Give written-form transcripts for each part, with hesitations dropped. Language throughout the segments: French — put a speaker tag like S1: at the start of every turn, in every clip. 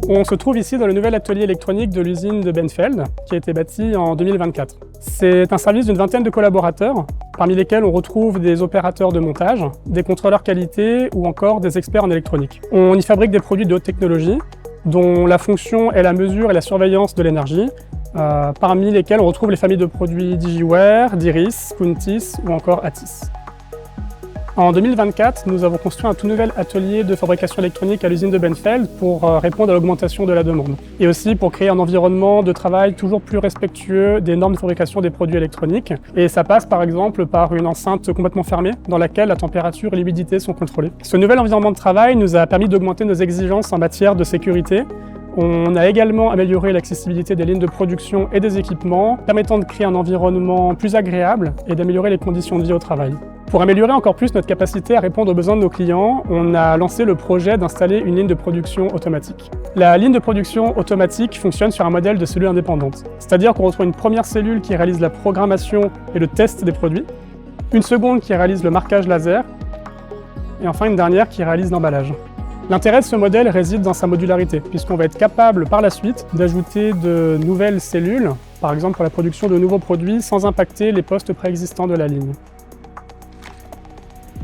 S1: On se trouve ici dans le nouvel atelier électronique de l'usine de Benfeld, qui a été bâti en 2024. C'est un service d'une vingtaine de collaborateurs, parmi lesquels on retrouve des opérateurs de montage, des contrôleurs qualité ou encore des experts en électronique. On y fabrique des produits de haute technologie, dont la fonction est la mesure et la surveillance de l'énergie, parmi lesquels on retrouve les familles de produits DigiWare, Diris, Puntis ou encore Atis. En 2024, nous avons construit un tout nouvel atelier de fabrication électronique à l'usine de Benfeld pour répondre à l'augmentation de la demande. Et aussi pour créer un environnement de travail toujours plus respectueux des normes de fabrication des produits électroniques. Et ça passe par exemple par une enceinte complètement fermée dans laquelle la température et l'humidité sont contrôlées. Ce nouvel environnement de travail nous a permis d'augmenter nos exigences en matière de sécurité. On a également amélioré l'accessibilité des lignes de production et des équipements, permettant de créer un environnement plus agréable et d'améliorer les conditions de vie au travail. Pour améliorer encore plus notre capacité à répondre aux besoins de nos clients, on a lancé le projet d'installer une ligne de production automatique. La ligne de production automatique fonctionne sur un modèle de cellules indépendantes, c'est-à-dire qu'on retrouve une première cellule qui réalise la programmation et le test des produits, une seconde qui réalise le marquage laser, et enfin une dernière qui réalise l'emballage. L'intérêt de ce modèle réside dans sa modularité, puisqu'on va être capable par la suite d'ajouter de nouvelles cellules, par exemple pour la production de nouveaux produits, sans impacter les postes préexistants de la ligne.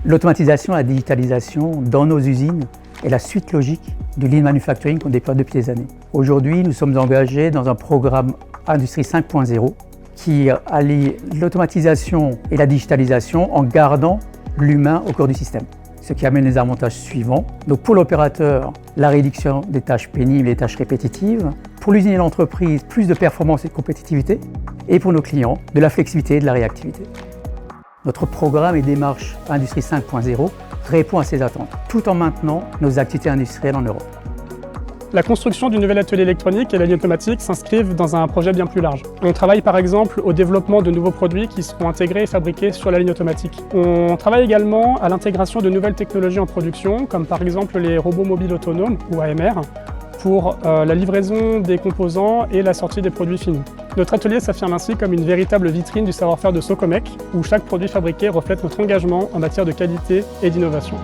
S2: L'automatisation et la digitalisation dans nos usines est la suite logique du Lean Manufacturing qu'on déploie depuis des années. Aujourd'hui, nous sommes engagés dans un programme Industrie 5.0 qui allie l'automatisation et la digitalisation en gardant l'humain au cœur du système. Ce qui amène les avantages suivants. Donc pour l'opérateur, la réduction des tâches pénibles et des tâches répétitives. Pour l'usine et l'entreprise, plus de performance et de compétitivité. Et pour nos clients, de la flexibilité et de la réactivité. Notre programme et démarche Industrie 5.0 répond à ces attentes, tout en maintenant nos activités industrielles en Europe.
S1: La construction du nouvel atelier électronique et la ligne automatique s'inscrivent dans un projet bien plus large. On travaille par exemple au développement de nouveaux produits qui seront intégrés et fabriqués sur la ligne automatique. On travaille également à l'intégration de nouvelles technologies en production, comme par exemple les robots mobiles autonomes, ou AMR, pour la livraison des composants et la sortie des produits finis. Notre atelier s'affirme ainsi comme une véritable vitrine du savoir-faire de Socomec, où chaque produit fabriqué reflète notre engagement en matière de qualité et d'innovation.